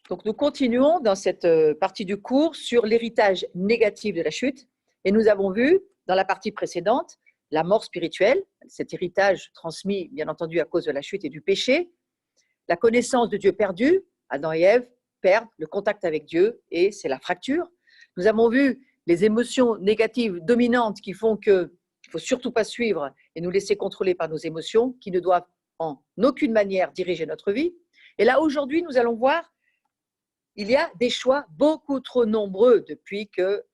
Donc, nous continuons dans cette partie du cours sur l'héritage négatif de la chute. Et nous avons vu, dans la partie précédente, la mort spirituelle, cet héritage transmis, bien entendu, à cause de la chute et du péché, la connaissance de Dieu perdue, Adam et Ève perdent le contact avec Dieu et c'est la fracture. Nous avons vu les émotions négatives dominantes qui font qu'il ne faut surtout pas suivre et nous laisser contrôler par nos émotions qui ne doivent en aucune manière diriger notre vie. Et là, aujourd'hui, nous allons voir, il y a des choix beaucoup trop nombreux depuis que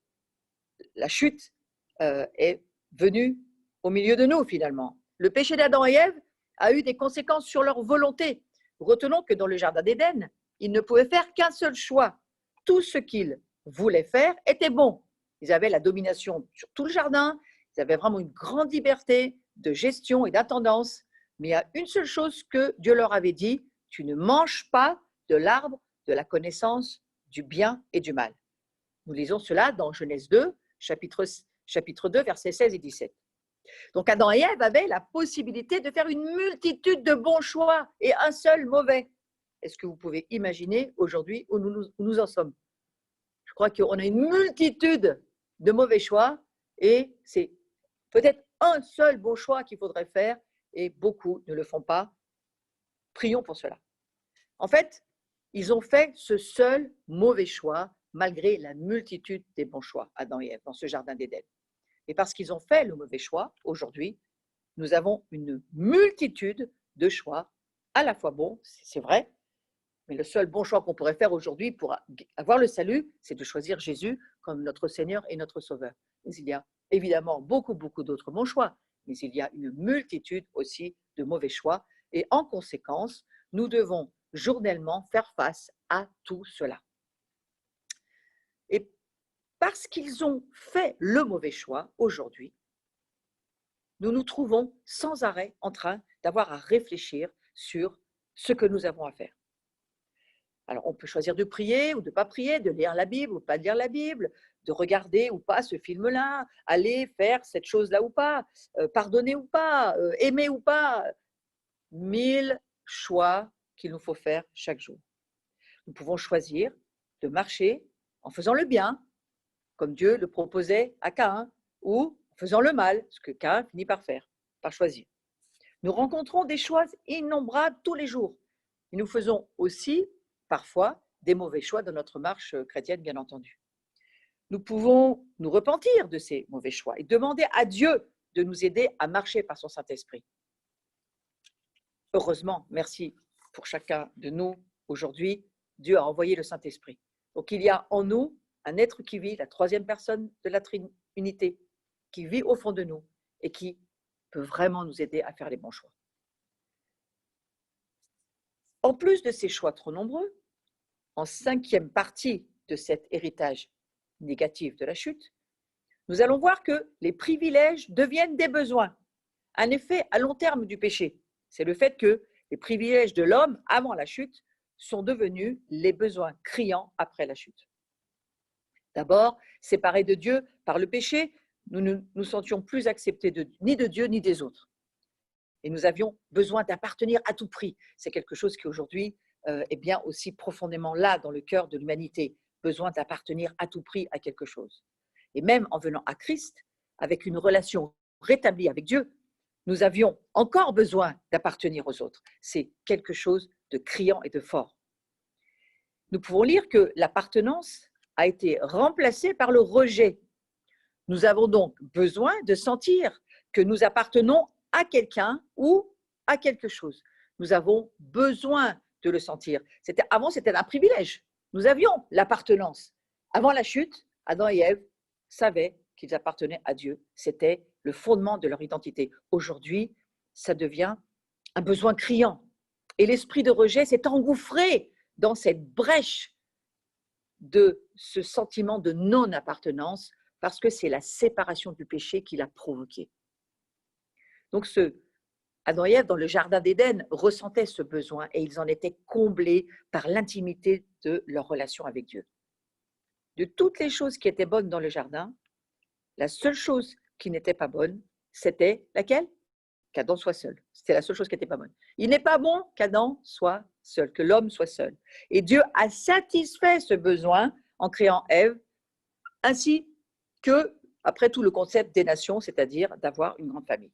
la chute est venue au milieu de nous, finalement. Le péché d'Adam et Ève a eu des conséquences sur leur volonté. Retenons que dans le jardin d'Éden, ils ne pouvaient faire qu'un seul choix. Tout ce qu'ils voulaient faire était bon. Ils avaient la domination sur tout le jardin, ils avaient vraiment une grande liberté de gestion et d'intendance. Mais il y a une seule chose que Dieu leur avait dit, tu ne manges pas de l'arbre de la connaissance du bien et du mal. Nous lisons cela dans Genèse 2, chapitre 2, versets 16 et 17. Donc Adam et Ève avaient la possibilité de faire une multitude de bons choix et un seul mauvais. Est-ce que vous pouvez imaginer aujourd'hui où nous en sommes? Je crois qu'on a une multitude de mauvais choix et c'est peut-être un seul bon choix qu'il faudrait faire et beaucoup ne le font pas. Prions pour cela. En fait, ils ont fait ce seul mauvais choix malgré la multitude des bons choix, Adam et Ève, dans ce jardin d'Éden. Et parce qu'ils ont fait le mauvais choix, aujourd'hui, nous avons une multitude de choix, à la fois bons, c'est vrai, mais le seul bon choix qu'on pourrait faire aujourd'hui pour avoir le salut, c'est de choisir Jésus comme notre Seigneur et notre Sauveur. Mais il y a évidemment beaucoup d'autres bons choix, mais il y a une multitude aussi de mauvais choix. Et en conséquence, nous devons journellement faire face à tout cela. Et parce qu'ils ont fait le mauvais choix aujourd'hui, nous nous trouvons sans arrêt en train d'avoir à réfléchir sur ce que nous avons à faire. Alors, on peut choisir de prier ou de ne pas prier, de lire la Bible ou pas de lire la Bible, de regarder ou pas ce film-là, aller faire cette chose-là ou pas, pardonner ou pas, aimer ou pas. 1000 choix qu'il nous faut faire chaque jour. Nous pouvons choisir de marcher en faisant le bien, comme Dieu le proposait à Caïn, ou en faisant le mal, ce que Caïn finit par faire, par choisir. Nous rencontrons des choix innombrables tous les jours. Et nous faisons aussi, parfois, des mauvais choix dans notre marche chrétienne, bien entendu. Nous pouvons nous repentir de ces mauvais choix et demander à Dieu de nous aider à marcher par son Saint-Esprit. Heureusement, merci pour chacun de nous aujourd'hui, Dieu a envoyé le Saint-Esprit. Donc il y a en nous un être qui vit, la troisième personne de la Trinité, qui vit au fond de nous et qui peut vraiment nous aider à faire les bons choix. En plus de ces choix trop nombreux, en cinquième partie de cet héritage négatif de la chute, nous allons voir que les privilèges deviennent des besoins. Un effet à long terme du péché, c'est le fait que les privilèges de l'homme avant la chute sont devenus les besoins criants après la chute. D'abord, séparés de Dieu par le péché, nous ne nous sentions plus acceptés ni de Dieu ni des autres. Et nous avions besoin d'appartenir à tout prix. C'est quelque chose qui aujourd'hui est bien aussi profondément là dans le cœur de l'humanité, besoin d'appartenir à tout prix à quelque chose. Et même en venant à Christ, avec une relation rétablie avec Dieu, nous avions encore besoin d'appartenir aux autres. C'est quelque chose de criant et de fort. Nous pouvons lire que l'appartenance a été remplacée par le rejet. Nous avons donc besoin de sentir que nous appartenons à quelqu'un ou à quelque chose. Nous avons besoin de le sentir. Avant, c'était un privilège. Nous avions l'appartenance. Avant la chute, Adam et Ève savaient qu'ils appartenaient à Dieu. C'était le fondement de leur identité. Aujourd'hui, ça devient un besoin criant. Et l'esprit de rejet s'est engouffré dans cette brèche de ce sentiment de non-appartenance parce que c'est la séparation du péché qui l'a provoqué. Donc, Adam et Ève, dans le jardin d'Éden, ressentaient ce besoin et ils en étaient comblés par l'intimité de leur relation avec Dieu. De toutes les choses qui étaient bonnes dans le jardin, la seule chose qui n'était pas bonne, c'était laquelle? Qu'Adam soit seul. C'était la seule chose qui n'était pas bonne. Il n'est pas bon qu'Adam soit seul, que l'homme soit seul. Et Dieu a satisfait ce besoin en créant Ève, ainsi que, après tout, le concept des nations, c'est-à-dire d'avoir une grande famille.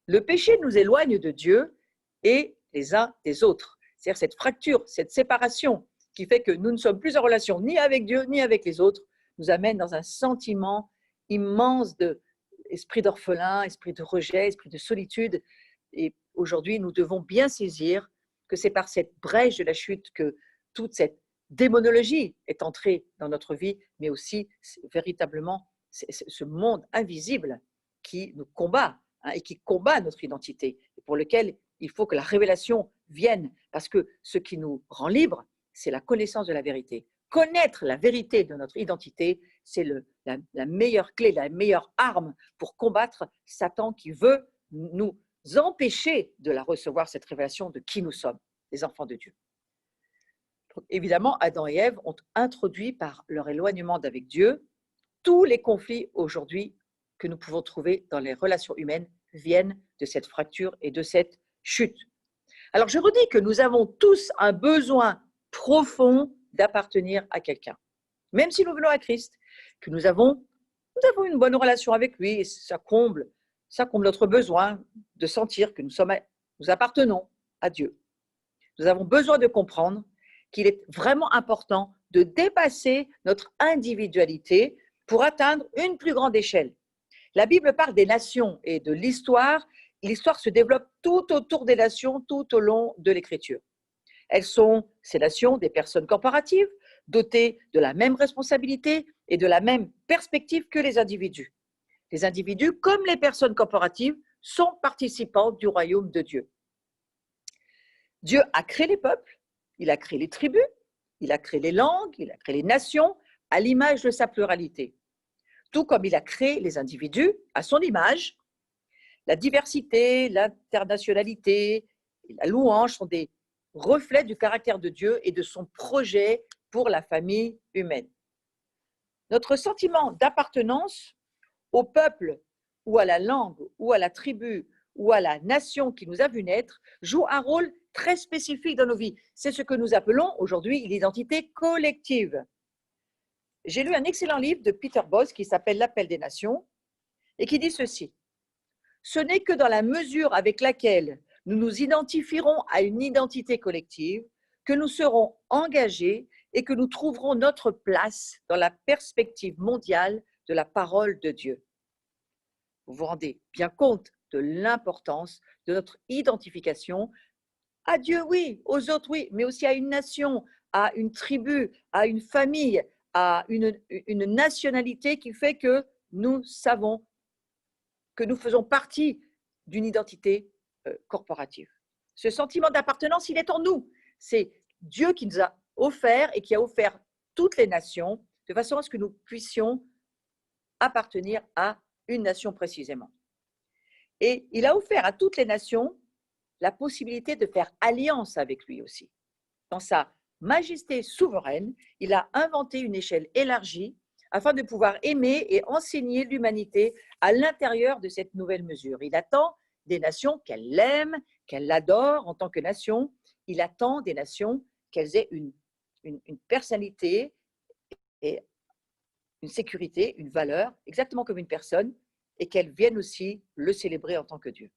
Le péché nous éloigne de Dieu et les uns des autres. C'est-à-dire cette fracture, cette séparation qui fait que nous ne sommes plus en relation ni avec Dieu ni avec les autres, nous amène dans un sentiment immense d'esprit d'orphelin, esprit de rejet, esprit de solitude. Et aujourd'hui, nous devons bien saisir que c'est par cette brèche de la chute que toute cette démonologie est entrée dans notre vie, mais aussi véritablement ce monde invisible qui nous combat, et qui combat notre identité, et pour lequel il faut que la révélation vienne, parce que ce qui nous rend libres, c'est la connaissance de la vérité. Connaître la vérité de notre identité, c'est la meilleure clé, la meilleure arme pour combattre Satan qui veut nous empêcher de la recevoir, cette révélation de qui nous sommes, les enfants de Dieu. Donc, évidemment, Adam et Ève ont introduit par leur éloignement d'avec Dieu tous les conflits aujourd'hui que nous pouvons trouver dans les relations humaines viennent de cette fracture et de cette chute. Alors, je redis que nous avons tous un besoin profond d'appartenir à quelqu'un. Même si nous venons à Christ, que nous avons une bonne relation avec lui, et ça comble notre besoin de sentir que nous appartenons à Dieu. Nous avons besoin de comprendre qu'il est vraiment important de dépasser notre individualité pour atteindre une plus grande échelle. La Bible parle des nations et de l'histoire. L'histoire se développe tout autour des nations, tout au long de l'Écriture. Elles sont, ces nations, des personnes corporatives, dotées de la même responsabilité et de la même perspective que les individus. Les individus, comme les personnes corporatives, sont participants du royaume de Dieu. Dieu a créé les peuples, il a créé les tribus, il a créé les langues, il a créé les nations à l'image de sa pluralité. Tout comme il a créé les individus à son image, la diversité, l'internationalité, la louange sont des reflets du caractère de Dieu et de son projet pour la famille humaine. Notre sentiment d'appartenance au peuple ou à la langue ou à la tribu ou à la nation qui nous a vu naître joue un rôle très spécifique dans nos vies. C'est ce que nous appelons aujourd'hui l'identité collective. J'ai lu un excellent livre de Peter Bosz qui s'appelle L'Appel des Nations et qui dit ceci. Ce n'est que dans la mesure avec laquelle nous nous identifierons à une identité collective que nous serons engagés et que nous trouverons notre place dans la perspective mondiale de la parole de Dieu. Vous vous rendez bien compte de l'importance de notre identification à Dieu, oui, aux autres, oui, mais aussi à une nation, à une tribu, à une famille, à une nationalité qui fait que nous savons que nous faisons partie d'une identité corporative. Ce sentiment d'appartenance, il est en nous. C'est Dieu qui nous a offert et qui a offert toutes les nations de façon à ce que nous puissions appartenir à une nation précisément. Et il a offert à toutes les nations la possibilité de faire alliance avec lui aussi. Dans sa majesté souveraine, il a inventé une échelle élargie afin de pouvoir aimer et enseigner l'humanité à l'intérieur de cette nouvelle mesure. Il attend des nations qu'elle l'aime, qu'elle l'adore en tant que nation. Il attend des nations qu'elles aient une personnalité et une sécurité, une valeur, exactement comme une personne, et qu'elles viennent aussi le célébrer en tant que Dieu.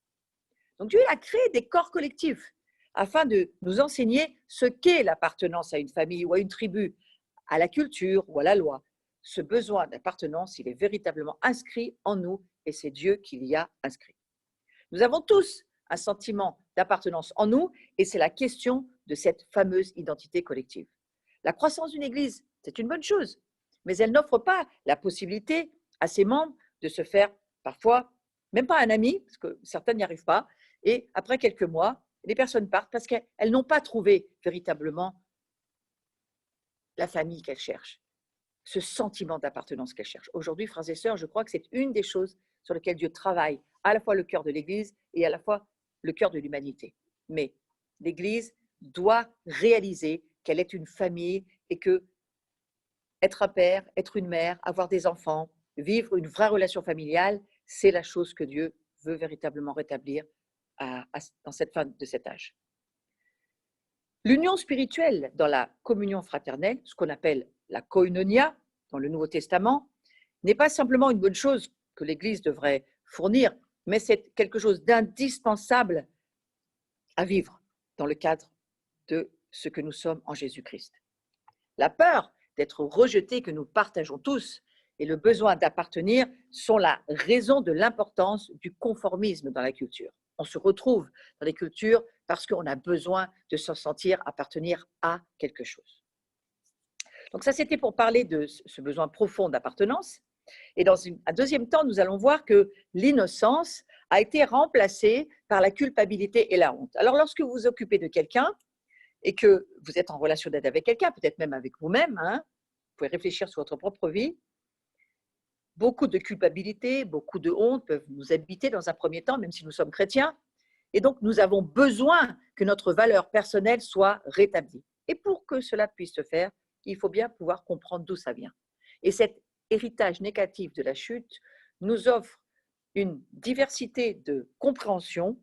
Donc Dieu a créé des corps collectifs afin de nous enseigner ce qu'est l'appartenance à une famille ou à une tribu, à la culture ou à la loi. Ce besoin d'appartenance, il est véritablement inscrit en nous et c'est Dieu qui l'y a inscrit. Nous avons tous un sentiment d'appartenance en nous et c'est la question de cette fameuse identité collective. La croissance d'une église, c'est une bonne chose, mais elle n'offre pas la possibilité à ses membres de se faire parfois, même pas un ami, parce que certains n'y arrivent pas, et après quelques mois, les personnes partent parce qu'elles n'ont pas trouvé véritablement la famille qu'elles cherchent, ce sentiment d'appartenance qu'elles cherchent. Aujourd'hui, frères et sœurs, je crois que c'est une des choses sur lesquelles Dieu travaille, à la fois le cœur de l'Église et à la fois le cœur de l'humanité. Mais l'Église doit réaliser qu'elle est une famille et que être un père, être une mère, avoir des enfants, vivre une vraie relation familiale, c'est la chose que Dieu veut véritablement rétablir dans cette fin de cet âge. L'union spirituelle dans la communion fraternelle, ce qu'on appelle la koinonia dans le Nouveau Testament, n'est pas simplement une bonne chose que l'Église devrait fournir, mais c'est quelque chose d'indispensable à vivre dans le cadre de ce que nous sommes en Jésus-Christ. La peur d'être rejeté que nous partageons tous et le besoin d'appartenir sont la raison de l'importance du conformisme dans la culture. On se retrouve dans les cultures parce qu'on a besoin de se sentir appartenir à quelque chose. Donc ça, c'était pour parler de ce besoin profond d'appartenance. Et dans un deuxième temps, nous allons voir que l'innocence a été remplacée par la culpabilité et la honte. Alors, lorsque vous vous occupez de quelqu'un et que vous êtes en relation d'aide avec quelqu'un, peut-être même avec vous-même, vous pouvez réfléchir sur votre propre vie, beaucoup de culpabilité, beaucoup de honte peuvent nous habiter dans un premier temps, même si nous sommes chrétiens. Et donc, nous avons besoin que notre valeur personnelle soit rétablie. Et pour que cela puisse se faire, il faut bien pouvoir comprendre d'où ça vient. Et cet héritage négatif de la chute nous offre une diversité de compréhension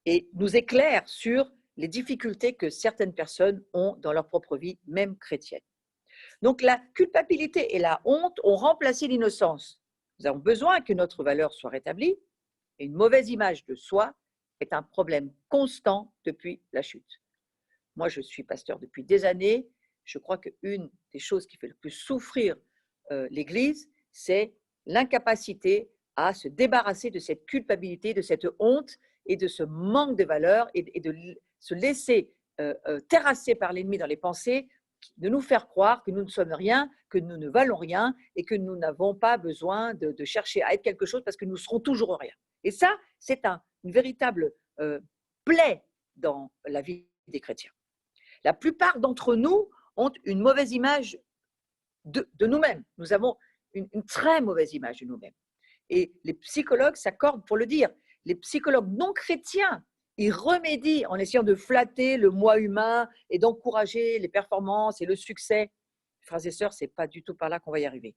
et nous éclaire sur les difficultés que certaines personnes ont dans leur propre vie, même chrétienne. Donc la culpabilité et la honte ont remplacé l'innocence. Nous avons besoin que notre valeur soit rétablie et une mauvaise image de soi est un problème constant depuis la chute. Moi, je suis pasteur depuis des années. Je crois qu'une des choses qui fait le plus souffrir l'Église, c'est l'incapacité à se débarrasser de cette culpabilité, de cette honte et de ce manque de valeur et de se laisser terrasser par l'ennemi dans les pensées, de nous faire croire que nous ne sommes rien, que nous ne valons rien et que nous n'avons pas besoin de chercher à être quelque chose parce que nous serons toujours rien. Et ça, c'est une véritable plaie dans la vie des chrétiens. La plupart d'entre nous ont une mauvaise image de nous-mêmes. Nous avons une très mauvaise image de nous-mêmes. Et les psychologues s'accordent pour le dire. Les psychologues non chrétiens, ils remédient en essayant de flatter le moi humain et d'encourager les performances et le succès. Frères et sœurs, ce n'est pas du tout par là qu'on va y arriver.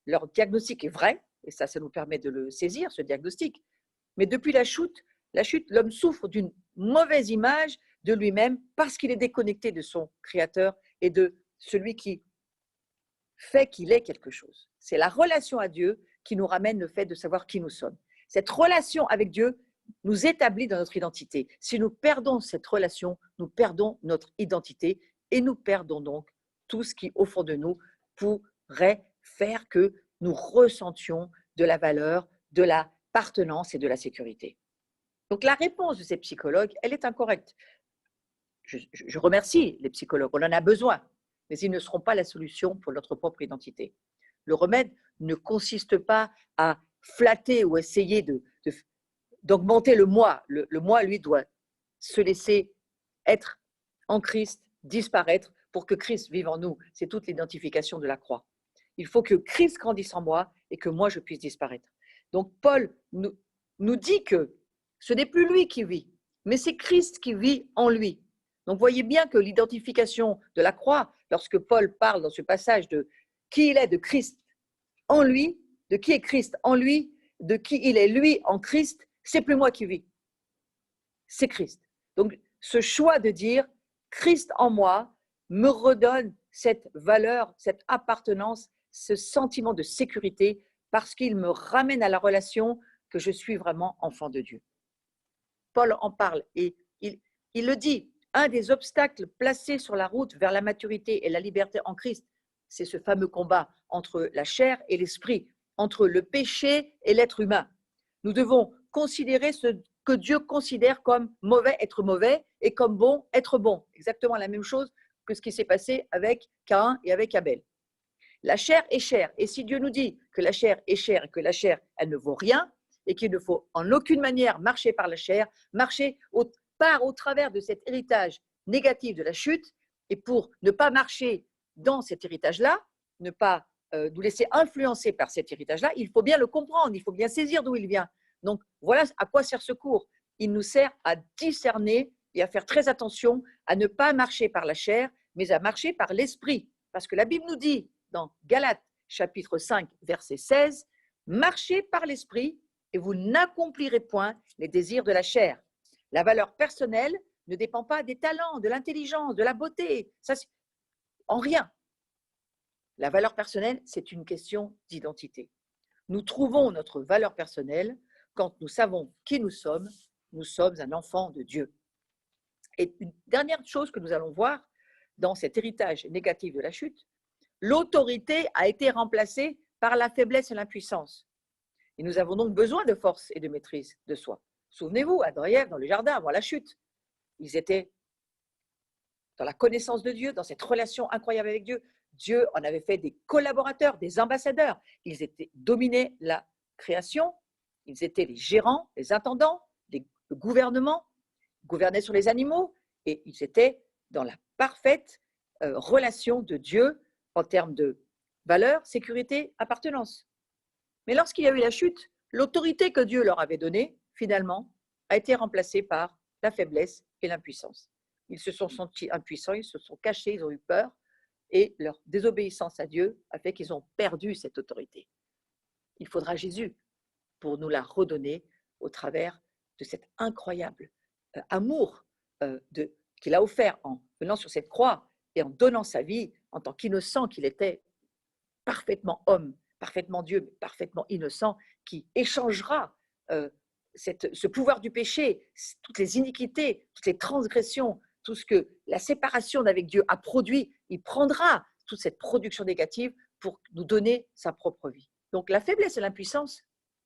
Leur diagnostic est vrai, et ça nous permet de le saisir, ce diagnostic. Mais depuis la chute, l'homme souffre d'une mauvaise image de lui-même parce qu'il est déconnecté de son Créateur et de celui qui fait qu'il est quelque chose. C'est la relation à Dieu qui nous ramène le fait de savoir qui nous sommes. Cette relation avec Dieu nous établit dans notre identité. Si nous perdons cette relation, nous perdons notre identité et nous perdons donc tout ce qui, au fond de nous, pourrait faire que nous ressentions de la valeur, de l'appartenance et de la sécurité. Donc la réponse de ces psychologues, elle est incorrecte. Je remercie les psychologues, on en a besoin, mais ils ne seront pas la solution pour notre propre identité. Le remède ne consiste pas à flatter ou essayer d'augmenter le moi. Le moi, lui, doit se laisser être en Christ, disparaître pour que Christ vive en nous. C'est toute l'identification de la croix. Il faut que Christ grandisse en moi et que moi, je puisse disparaître. Donc, Paul nous dit que ce n'est plus lui qui vit, mais c'est Christ qui vit en lui. Donc, voyez bien que l'identification de la croix, lorsque Paul parle dans ce passage de qui il est de Christ en lui, de qui est Christ en lui, de qui il est lui en Christ, c'est plus moi qui vis, c'est Christ. Donc, ce choix de dire Christ en moi me redonne cette valeur, cette appartenance, ce sentiment de sécurité parce qu'il me ramène à la relation que je suis vraiment enfant de Dieu. Paul en parle et il le dit, un des obstacles placés sur la route vers la maturité et la liberté en Christ, c'est ce fameux combat entre la chair et l'esprit, entre le péché et l'être humain. Nous devons considérer ce que Dieu considère comme mauvais, être mauvais, et comme bon, être bon. Exactement la même chose que ce qui s'est passé avec Caïn et avec Abel. La chair est chair, et si Dieu nous dit que la chair est chair et que la chair, elle ne vaut rien, et qu'il ne faut en aucune manière marcher par la chair, marcher au travers de cet héritage négatif de la chute, et pour ne pas marcher dans cet héritage-là, ne pas nous laisser influencer par cet héritage-là, il faut bien le comprendre, il faut bien saisir d'où il vient. Donc voilà à quoi sert ce cours. Il nous sert à discerner et à faire très attention à ne pas marcher par la chair, mais à marcher par l'esprit. Parce que la Bible nous dit dans Galates chapitre 5, verset 16, « Marchez par l'esprit et vous n'accomplirez point les désirs de la chair. » La valeur personnelle ne dépend pas des talents, de l'intelligence, de la beauté. Ça, en rien. La valeur personnelle, c'est une question d'identité. Nous trouvons notre valeur personnelle quand nous savons qui nous sommes un enfant de Dieu. Et une dernière chose que nous allons voir dans cet héritage négatif de la chute, l'autorité a été remplacée par la faiblesse et l'impuissance. Et nous avons donc besoin de force et de maîtrise de soi. Souvenez-vous, Adam et Ève dans le jardin avant la chute, ils étaient dans la connaissance de Dieu, dans cette relation incroyable avec Dieu. Dieu en avait fait des collaborateurs, des ambassadeurs. Ils dominaient la création, ils étaient les gérants, les intendants, le gouvernement, gouvernaient sur les animaux, et ils étaient dans la parfaite relation de Dieu en termes de valeur, sécurité, appartenance. Mais lorsqu'il y a eu la chute, l'autorité que Dieu leur avait donnée, finalement, a été remplacée par la faiblesse et l'impuissance. Ils se sont sentis impuissants, ils se sont cachés, ils ont eu peur, et leur désobéissance à Dieu a fait qu'ils ont perdu cette autorité. Il faudra Jésus pour nous la redonner au travers de cet incroyable amour qu'il a offert en venant sur cette croix et en donnant sa vie en tant qu'innocent qu'il était, parfaitement homme, parfaitement Dieu, mais parfaitement innocent, qui échangera ce pouvoir du péché, toutes les iniquités, toutes les transgressions, tout ce que la séparation d'avec Dieu a produit, il prendra toute cette production négative pour nous donner sa propre vie. Donc la faiblesse et l'impuissance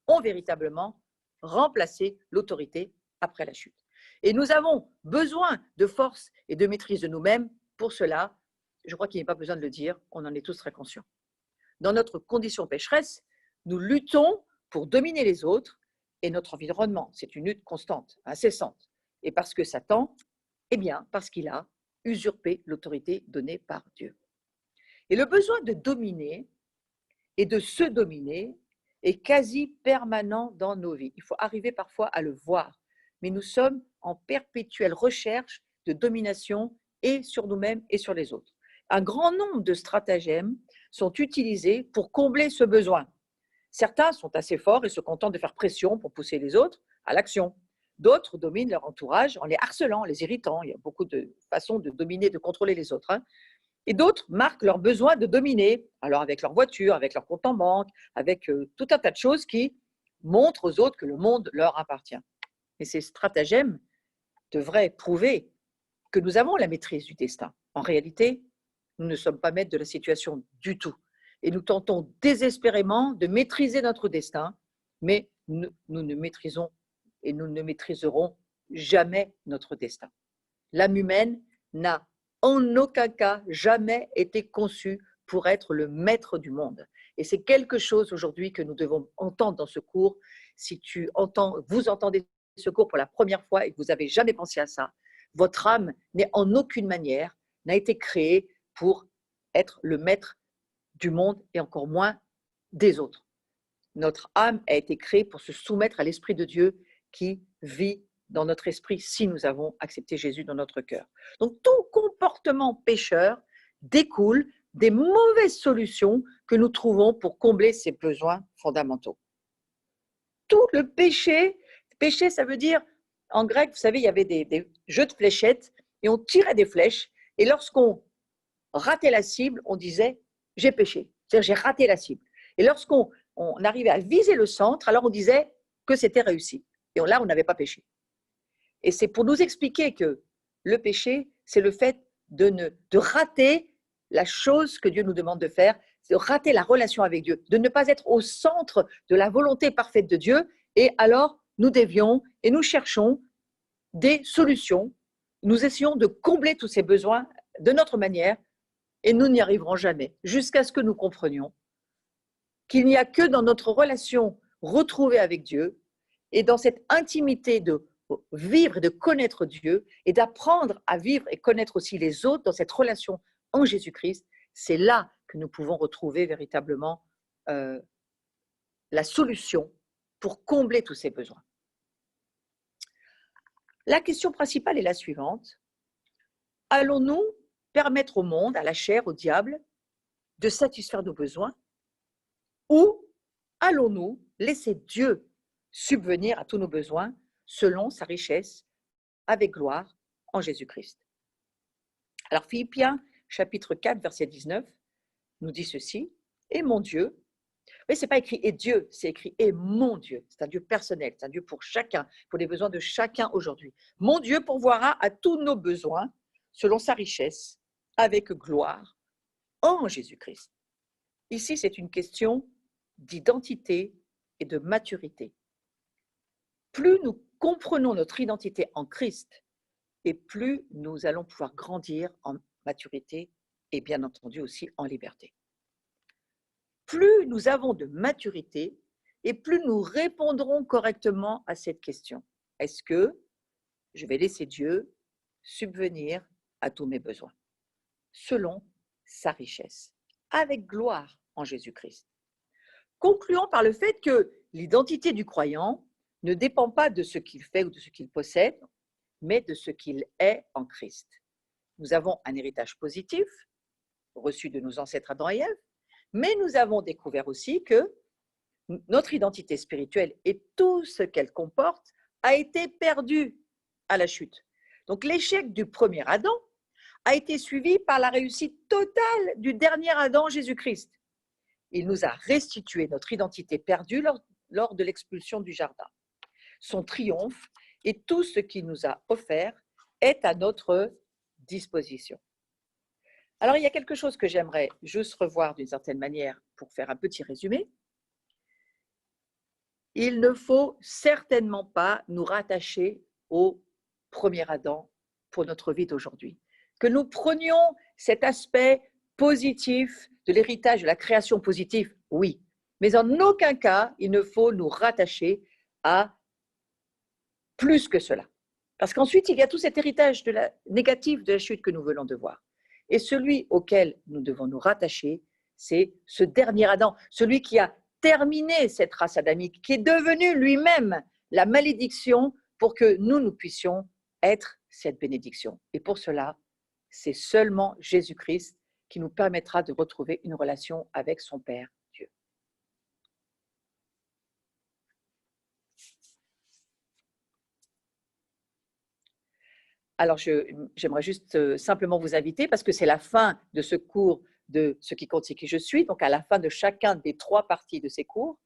ont véritablement remplacé l'autorité après la chute. Et nous avons besoin de force et de maîtrise de nous-mêmes. Pour cela, je crois qu'il n'y a pas besoin de le dire, on en est tous très conscients. Dans notre condition pécheresse, nous luttons pour dominer les autres et notre environnement. C'est une lutte constante, incessante. Et parce que Satan, eh bien, parce qu'il a usurpé l'autorité donnée par Dieu. Et le besoin de dominer et de se dominer est quasi permanent dans nos vies. Il faut arriver parfois à le voir. Mais nous sommes en perpétuelle recherche de domination et sur nous-mêmes et sur les autres. Un grand nombre de stratagèmes sont utilisés pour combler ce besoin. Certains sont assez forts et se contentent de faire pression pour pousser les autres à l'action. D'autres dominent leur entourage en les harcelant, en les irritant. Il y a beaucoup de façons de dominer, de contrôler les autres. Et d'autres marquent leur besoin de dominer, alors avec leur voiture, avec leur compte en banque, avec tout un tas de choses qui montrent aux autres que le monde leur appartient. Et ces stratagèmes devraient prouver que nous avons la maîtrise du destin. En réalité, nous ne sommes pas maîtres de la situation du tout. Et nous tentons désespérément de maîtriser notre destin, mais nous ne maîtrisons et nous ne maîtriserons jamais notre destin. L'âme humaine n'a en aucun cas jamais été conçue pour être le maître du monde. Et c'est quelque chose aujourd'hui que nous devons entendre dans ce cours. Si vous entendez ce cours pour la première fois et que vous n'avez jamais pensé à ça, votre âme n'est en aucune manière, n'a été créée pour être le maître du monde et encore moins des autres. Notre âme a été créée pour se soumettre à l'Esprit de Dieu qui vit dans notre esprit si nous avons accepté Jésus dans notre cœur. Donc tout comportement pécheur découle des mauvaises solutions que nous trouvons pour combler ces besoins fondamentaux. Tout le péché, ça veut dire, en grec, vous savez, il y avait des jeux de fléchettes et on tirait des flèches et lorsqu'on ratait la cible, on disait « j'ai péché », c'est-à-dire j'ai raté la cible. Et lorsqu'on arrivait à viser le centre, alors on disait que c'était réussi. Et là, on n'avait pas péché. Et c'est pour nous expliquer que le péché, c'est le fait de rater la chose que Dieu nous demande de faire, de rater la relation avec Dieu, de ne pas être au centre de la volonté parfaite de Dieu. Et alors, nous dévions et nous cherchons des solutions. Nous essayons de combler tous ces besoins de notre manière et nous n'y arriverons jamais jusqu'à ce que nous comprenions qu'il n'y a que dans notre relation retrouvée avec Dieu et dans cette intimité de vivre et de connaître Dieu et d'apprendre à vivre et connaître aussi les autres dans cette relation en Jésus-Christ, c'est là que nous pouvons retrouver véritablement la solution pour combler tous ces besoins. La question principale est la suivante. Allons-nous permettre au monde, à la chair, au diable, de satisfaire nos besoins ou allons-nous laisser Dieu subvenir à tous nos besoins selon sa richesse, avec gloire en Jésus-Christ. Alors Philippiens chapitre 4, verset 19 nous dit ceci, « Et mon Dieu », mais ce n'est pas écrit « et Dieu », c'est écrit « et mon Dieu ». C'est un Dieu personnel, c'est un Dieu pour chacun, pour les besoins de chacun aujourd'hui. « Mon Dieu pourvoira à tous nos besoins selon sa richesse, avec gloire, en Jésus-Christ. » Ici, c'est une question d'identité et de maturité. Plus nous comprenons notre identité en Christ, et plus nous allons pouvoir grandir en maturité et bien entendu aussi en liberté. Plus nous avons de maturité et plus nous répondrons correctement à cette question. Est-ce que je vais laisser Dieu subvenir à tous mes besoins selon sa richesse, avec gloire en Jésus-Christ? Concluons par le fait que l'identité du croyant ne dépend pas de ce qu'il fait ou de ce qu'il possède, mais de ce qu'il est en Christ. Nous avons un héritage positif, reçu de nos ancêtres Adam et Ève, mais nous avons découvert aussi que notre identité spirituelle et tout ce qu'elle comporte a été perdu à la chute. Donc l'échec du premier Adam a été suivi par la réussite totale du dernier Adam, Jésus-Christ. Il nous a restitué notre identité perdue lors de l'expulsion du jardin. Son triomphe et tout ce qu'il nous a offert est à notre disposition. Alors, il y a quelque chose que j'aimerais juste revoir d'une certaine manière pour faire un petit résumé. Il ne faut certainement pas nous rattacher au premier Adam pour notre vie d'aujourd'hui. Que nous prenions cet aspect positif de l'héritage de la création positive, oui, mais en aucun cas, il ne faut nous rattacher à plus que cela. Parce qu'ensuite, il y a tout cet héritage négatif de la chute que nous venons de voir. Et celui auquel nous devons nous rattacher, c'est ce dernier Adam, celui qui a terminé cette race adamique, qui est devenu lui-même la malédiction pour que nous puissions être cette bénédiction. Et pour cela, c'est seulement Jésus-Christ qui nous permettra de retrouver une relation avec son Père, Dieu. Alors, j'aimerais juste simplement vous inviter, parce que c'est la fin de ce cours de Ce qui compte, c'est qui je suis, donc à la fin de chacun des 3 parties de ces cours,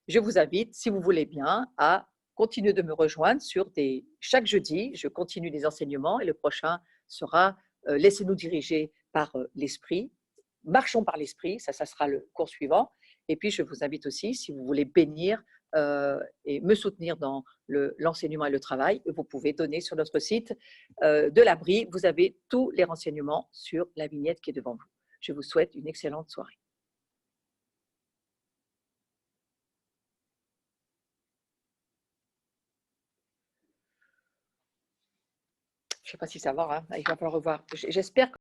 je vous invite, si vous voulez bien, à continuer de me rejoindre chaque jeudi, je continue les enseignements et le prochain sera Laissez-nous diriger par l'Esprit, marchons par l'Esprit, ça sera le cours suivant. Et puis, je vous invite aussi, si vous voulez bénir et me soutenir dans l'enseignement et le travail, vous pouvez donner sur notre site de l'Abri. Vous avez tous les renseignements sur la vignette qui est devant vous. Je vous souhaite une excellente soirée. Je ne sais pas si ça va, hein. Il va falloir revoir. J'espère que